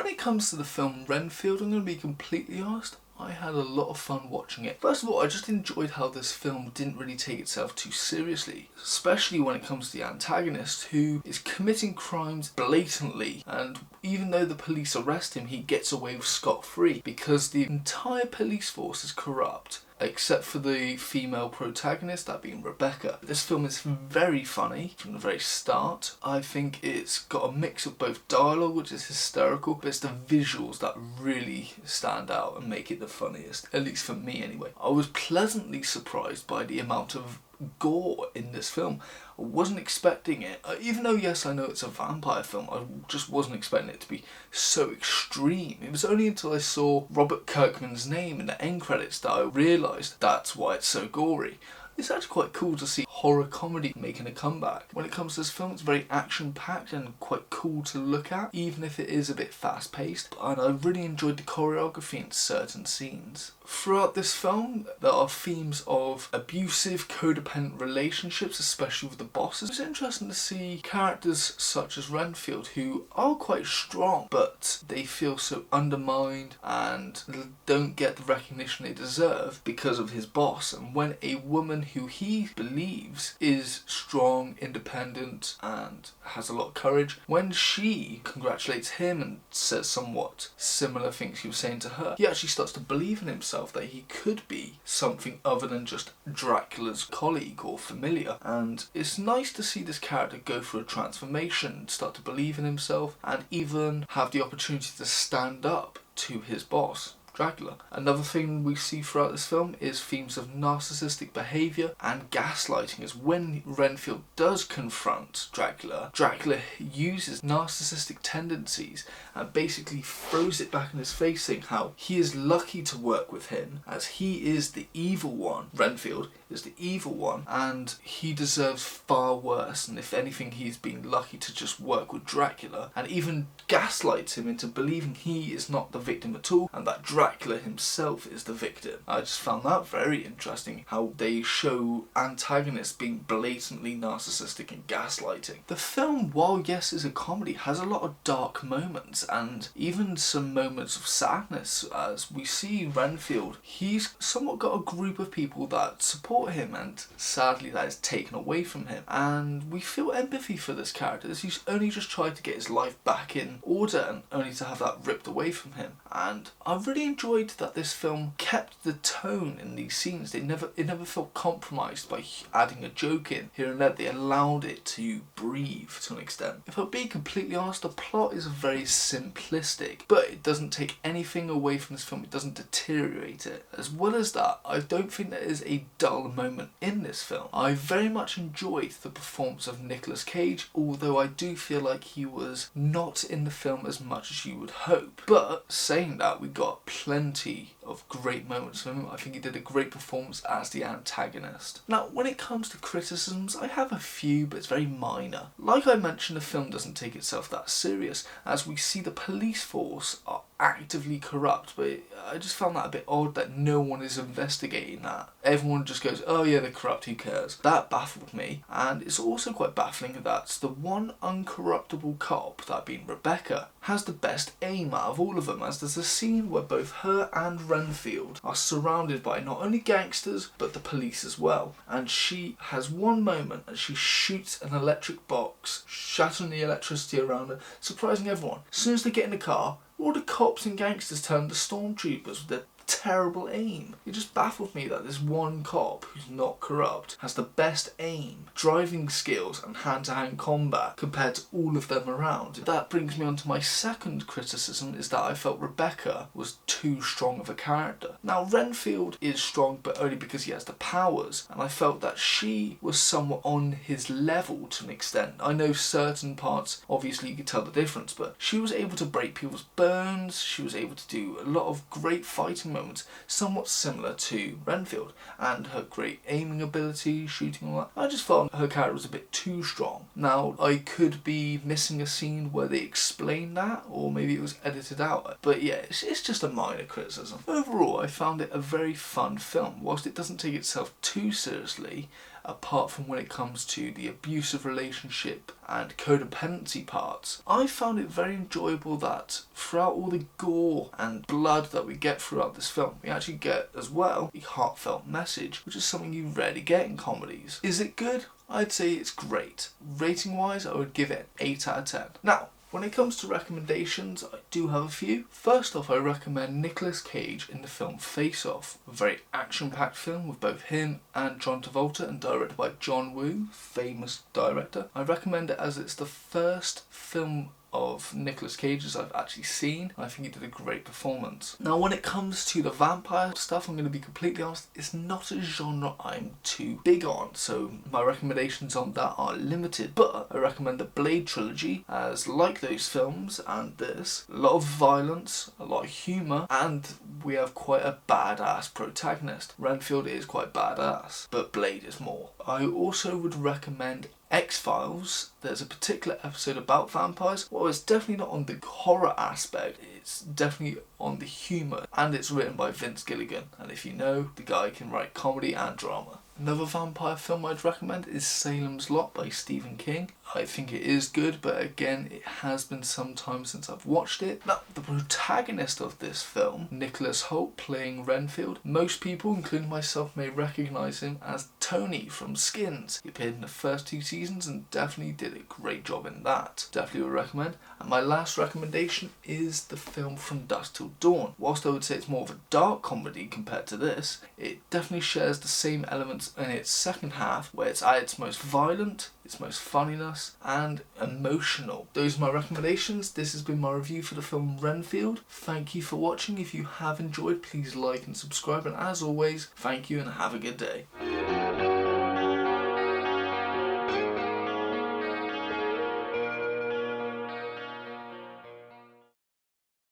When it comes to the film Renfield, I'm going to be completely honest, I had a lot of fun watching it. First of all, I just enjoyed how this film didn't really take itself too seriously, especially when it comes to the antagonist, who is committing crimes blatantly, and even though the police arrest him, he gets away scot-free because the entire police force is corrupt, except for the female protagonist, that being Rebecca. This film is very funny from the very start. I think it's got a mix of both dialogue, which is hysterical, but it's the visuals that really stand out and make it the funniest, at least for me anyway. I was pleasantly surprised by the amount of gore in this film. I wasn't expecting it, even though yes I know it's a vampire film, I just wasn't expecting it to be so extreme. It was only until I saw Robert Kirkman's name in the end credits that I realised that's why it's so gory. It's actually quite cool to see horror comedy making a comeback. When it comes to this film, it's very action-packed and quite cool to look at, even if it is a bit fast-paced, and I really enjoyed the choreography in certain scenes. Throughout this film, there are themes of abusive, codependent relationships, especially with the bosses. It's interesting to see characters such as Renfield, who are quite strong, but they feel so undermined and don't get the recognition they deserve because of his boss. And when a woman who he believes is strong, independent, and has a lot of courage, when she congratulates him and says somewhat similar things he was saying to her, he actually starts to believe in himself that he could be something other than just Dracula's colleague or familiar. And it's nice to see this character go through a transformation, start to believe in himself, and even have the opportunity to stand up to his boss, Dracula. Another thing we see throughout this film is themes of narcissistic behaviour and gaslighting, as when Renfield does confront Dracula, Dracula uses narcissistic tendencies and basically throws it back in his face, saying how he is lucky to work with him as he is the evil one. Renfield is the evil one and he deserves far worse, and if anything he's been lucky to just work with Dracula, and even gaslights him into believing he is not the victim at all and that Dracula himself is the victim. I just found that very interesting, how they show antagonists being blatantly narcissistic and gaslighting. The film, while yes is a comedy, has a lot of dark moments and even some moments of sadness, as we see Renfield, he's somewhat got a group of people that support him and sadly that is taken away from him, and we feel empathy for this character as he's only just tried to get his life back in order and only to have that ripped away from him. And I really enjoyed that this film kept the tone in these scenes. It never felt compromised by adding a joke in here and there. They allowed it to breathe to an extent. If I'm being completely honest, the plot is very simplistic, but it doesn't take anything away from this film. It doesn't deteriorate it. As well as that, I don't think there is a dull moment in this film. I very much enjoyed the performance of Nicolas Cage, although I do feel like he was not in the film as much as you would hope. But saying that, we got plenty of great moments from him. I think he did a great performance as the antagonist. Now, when it comes to criticisms, I have a few, but it's very minor. Like I mentioned, the film doesn't take itself that serious, as we see the police force are actively corrupt, but I just found that a bit odd that no one is investigating that. Everyone just goes, oh yeah, they're corrupt, who cares? That baffled me, and it's also quite baffling that the one uncorruptible cop, that being Rebecca, has the best aim out of all of them, as there's a scene where both her and Renfield are surrounded by not only gangsters, but the police as well, and she has one moment and she shoots an electric box, shattering the electricity around her, surprising everyone. As soon as they get in the car, all the cops and gangsters turn to stormtroopers with their terrible aim. It just baffled me that this one cop who's not corrupt has the best aim, driving skills and hand-to-hand combat compared to all of them around. That brings me on to my second criticism, is that I felt Rebecca was too strong of a character. Now Renfield is strong, but only because he has the powers, and I felt that she was somewhat on his level to an extent. I know certain parts, obviously you could tell the difference, but she was able to break people's bones, she was able to do a lot of great fighting moments, somewhat similar to Renfield, and her great aiming ability, shooting, all that. I just felt her character was a bit too strong. Now, I could be missing a scene where they explain that, or maybe it was edited out, but yeah, it's just a minor criticism. Overall, I found it a very fun film. Whilst it doesn't take itself too seriously, apart from when it comes to the abusive relationship and codependency parts. I found it very enjoyable that throughout all the gore and blood that we get throughout this film, we actually get as well a heartfelt message, which is something you rarely get in comedies. Is it good? I'd say it's great. Rating wise, I would give it an 8 out of 10. Now, when it comes to recommendations, I do have a few. First off, I recommend Nicolas Cage in the film Face Off, a very action-packed film with both him and John Travolta and directed by John Woo, famous director. I recommend it as it's the first film of Nicolas Cage's I've actually seen. I think he did a great performance. Now when it comes to the vampire stuff, I'm going to be completely honest, it's not a genre I'm too big on, so my recommendations on that are limited, but I recommend the Blade trilogy, as like those films and this, a lot of violence, a lot of humour, and we have quite a badass protagonist. Renfield is quite badass, but Blade is more. I also would recommend X-Files. There's a particular episode about vampires. Well, it's definitely not on the horror aspect, it's definitely on the humour, and it's written by Vince Gilligan, and if you know, the guy can write comedy and drama. Another vampire film I'd recommend is Salem's Lot by Stephen King. I think it is good, but again, it has been some time since I've watched it. Now, the protagonist of this film, Nicholas Hoult playing Renfield, most people, including myself, may recognise him as Tony from Skins. He appeared in the first 2 seasons and definitely did a great job in that. Definitely would recommend. And my last recommendation is the film From Dusk Till Dawn. Whilst I would say it's more of a dark comedy compared to this, it definitely shares the same elements in its second half, where it's at its most violent, its most funniness, and emotional. Those are my recommendations. This has been my review for the film Renfield. Thank you for watching. If you have enjoyed, please like and subscribe, and as always, thank you and have a good day.